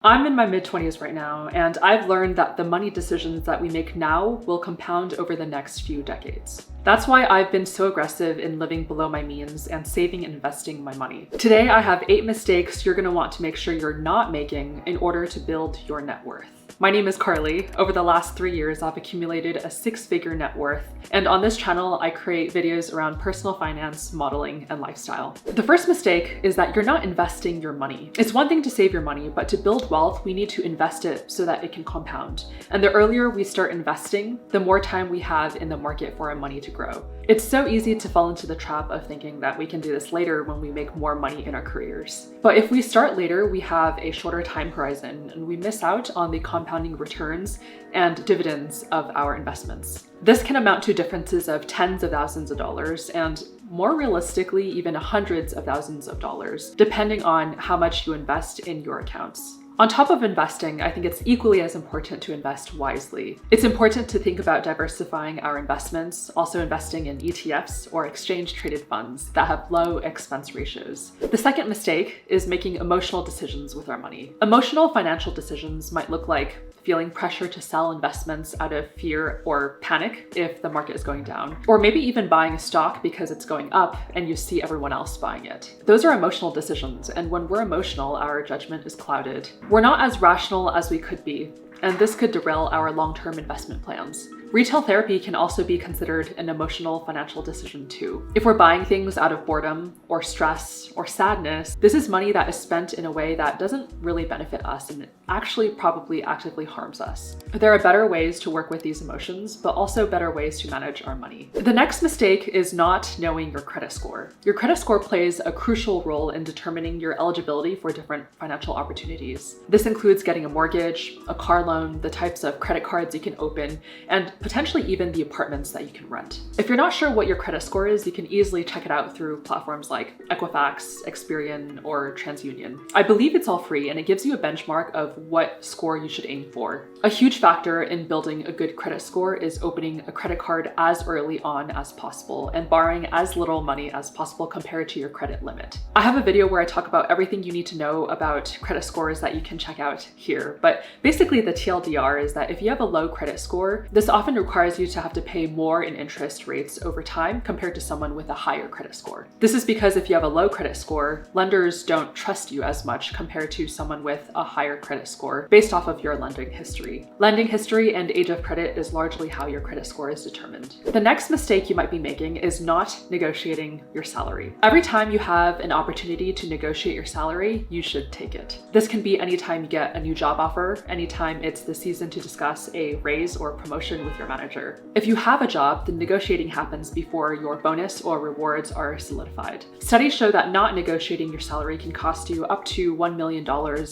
I'm in my mid-20s right now, and I've learned that the money decisions that we make now will compound over the next few decades. That's why I've been so aggressive in living below my means and saving and investing my money. Today, I have 8 mistakes you're gonna want to make sure you're not making in order to build your net worth. My name is Carly. Over the last 3 years, I've accumulated a 6-figure net worth, and on this channel, I create videos around personal finance, modeling, and lifestyle. The first mistake is that you're not investing your money. It's one thing to save your money, but to build wealth, we need to invest it so that it can compound. And the earlier we start investing, the more time we have in the market for our money to grow. It's so easy to fall into the trap of thinking that we can do this later when we make more money in our careers. But if we start later, we have a shorter time horizon and we miss out on the compounding returns and dividends of our investments. This can amount to differences of tens of thousands of dollars and more realistically, even hundreds of thousands of dollars, depending on how much you invest in your accounts. On top of investing, I think it's equally as important to invest wisely. It's important to think about diversifying our investments, also investing in ETFs or exchange-traded funds that have low expense ratios. The second mistake is making emotional decisions with our money. Emotional financial decisions might look like feeling pressure to sell investments out of fear or panic if the market is going down, or maybe even buying a stock because it's going up and you see everyone else buying it. Those are emotional decisions, and when we're emotional, our judgment is clouded. We're not as rational as we could be, and this could derail our long-term investment plans. Retail therapy can also be considered an emotional financial decision too. If we're buying things out of boredom or stress or sadness, this is money that is spent in a way that doesn't really benefit us and actually probably actively harms us. There are better ways to work with these emotions, but also better ways to manage our money. The next mistake is not knowing your credit score. Your credit score plays a crucial role in determining your eligibility for different financial opportunities. This includes getting a mortgage, a car loan, the types of credit cards you can open, and potentially even the apartments that you can rent. If you're not sure what your credit score is, you can easily check it out through platforms like Equifax, Experian, or TransUnion. I believe it's all free and it gives you a benchmark of what score you should aim for. A huge factor in building a good credit score is opening a credit card as early on as possible and borrowing as little money as possible compared to your credit limit. I have a video where I talk about everything you need to know about credit scores that you can check out here, but basically the TLDR is that if you have a low credit score, this often requires you to have to pay more in interest rates over time compared to someone with a higher credit score. This is because if you have a low credit score, lenders don't trust you as much compared to someone with a higher credit score based off of your lending history. Lending history and age of credit is largely how your credit score is determined. The next mistake you might be making is not negotiating your salary. Every time you have an opportunity to negotiate your salary, you should take it. This can be anytime you get a new job offer, anytime it's the season to discuss a raise or promotion with your manager. If you have a job, the negotiating happens before your bonus or rewards are solidified. Studies show that not negotiating your salary can cost you up to $1 million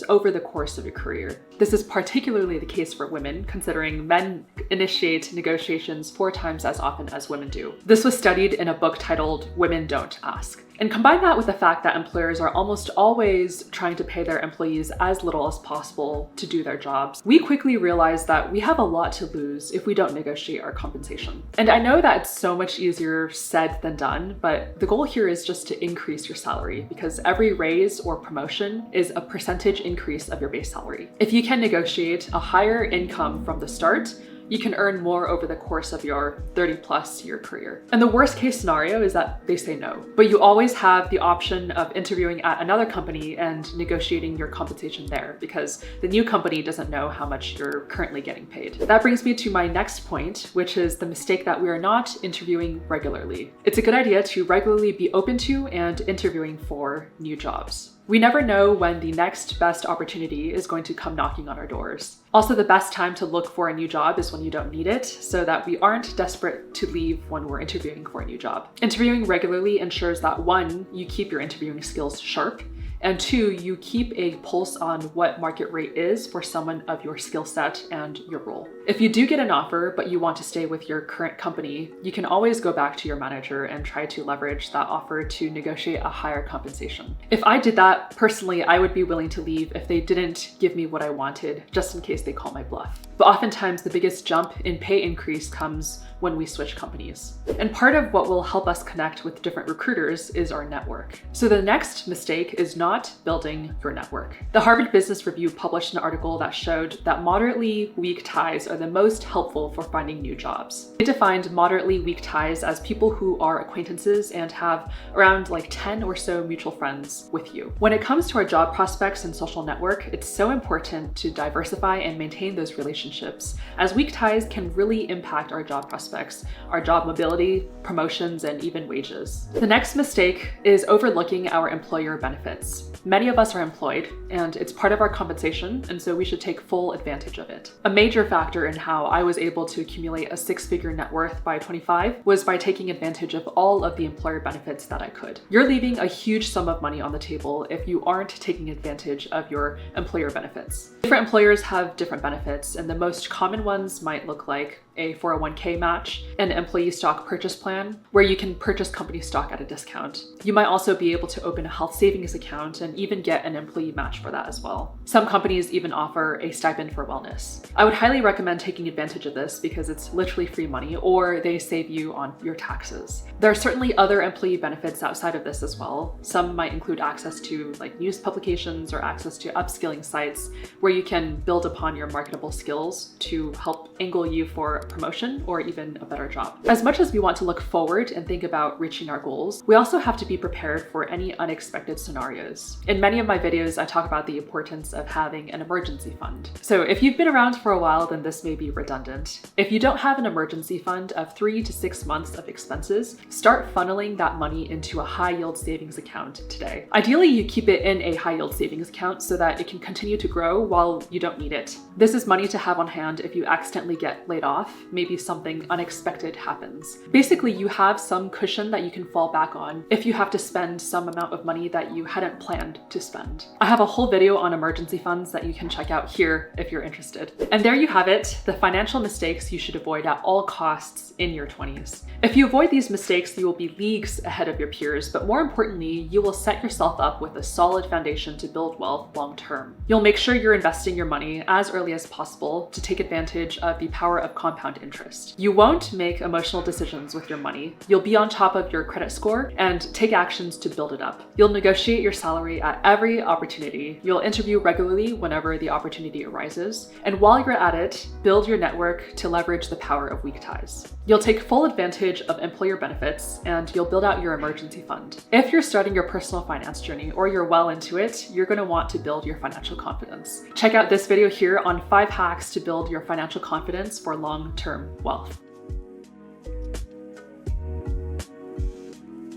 over the course of your career. This is particularly the case for women, considering men initiate negotiations 4 times as often as women do. This was studied in a book titled Women Don't Ask. And combine that with the fact that employers are almost always trying to pay their employees as little as possible to do their jobs, we quickly realize that we have a lot to lose if we don't negotiate our compensation. And I know that it's so much easier said than done, but the goal here is just to increase your salary because every raise or promotion is a percentage increase of your base salary. If you can negotiate a higher income from the start, you can earn more over the course of your 30+ year career. And the worst case scenario is that they say no, but you always have the option of interviewing at another company and negotiating your compensation there because the new company doesn't know how much you're currently getting paid. That brings me to my next point, which is the mistake that we are not interviewing regularly. It's a good idea to regularly be open to and interviewing for new jobs. We never know when the next best opportunity is going to come knocking on our doors. Also, the best time to look for a new job is when you don't need it, so that we aren't desperate to leave when we're interviewing for a new job. Interviewing regularly ensures that 1, you keep your interviewing skills sharp, and 2, you keep a pulse on what market rate is for someone of your skill set and your role. If you do get an offer, but you want to stay with your current company, you can always go back to your manager and try to leverage that offer to negotiate a higher compensation. If I did that, personally, I would be willing to leave if they didn't give me what I wanted, just in case they call my bluff. But oftentimes the biggest jump in pay increase comes when we switch companies. And part of what will help us connect with different recruiters is our network. So the next mistake is not not building your network. The Harvard Business Review published an article that showed that moderately weak ties are the most helpful for finding new jobs. They defined moderately weak ties as people who are acquaintances and have around 10 or so mutual friends with you. When it comes to our job prospects and social network, it's so important to diversify and maintain those relationships, as weak ties can really impact our job prospects, our job mobility, promotions, and even wages. The next mistake is overlooking our employer benefits. Many of us are employed, and it's part of our compensation, and so we should take full advantage of it. A major factor in how I was able to accumulate a six-figure net worth by 25 was by taking advantage of all of the employer benefits that I could. You're leaving a huge sum of money on the table if you aren't taking advantage of your employer benefits. Different employers have different benefits, and the most common ones might look like a 401k match, an employee stock purchase plan, where you can purchase company stock at a discount. You might also be able to open a health savings account and even get an employee match for that as well. Some companies even offer a stipend for wellness. I would highly recommend taking advantage of this because it's literally free money, or they save you on your taxes. There are certainly other employee benefits outside of this as well. Some might include access to news publications or access to upskilling sites where you can build upon your marketable skills to help angle you for promotion or even a better job. As much as we want to look forward and think about reaching our goals, we also have to be prepared for any unexpected scenarios. In many of my videos, I talk about the importance of having an emergency fund. So if you've been around for a while, then this may be redundant. If you don't have an emergency fund of 3 to 6 months of expenses, start funneling that money into a high-yield savings account today. Ideally, you keep it in a high-yield savings account so that it can continue to grow while you don't need it. This is money to have on hand if you accidentally get laid off, maybe something unexpected happens. Basically, you have some cushion that you can fall back on if you have to spend some amount of money that you hadn't planned to spend. I have a whole video on emergency funds that you can check out here if you're interested. And there you have it, the financial mistakes you should avoid at all costs in your 20s. If you avoid these mistakes, you will be leagues ahead of your peers, but more importantly, you will set yourself up with a solid foundation to build wealth long term. You'll make sure you're investing your money as early as possible to take advantage of the power of compound interest. You won't make emotional decisions with your money. You'll be on top of your credit score and take actions to build it up. You'll negotiate your salary at every opportunity. You'll interview regularly whenever the opportunity arises. And while you're at it, build your network to leverage the power of weak ties. You'll take full advantage of employer benefits, and you'll build out your emergency fund. If you're starting your personal finance journey or you're well into it, you're going to want to build your financial confidence. Check out this video here on 5 hacks to build your financial confidence for long-term wealth.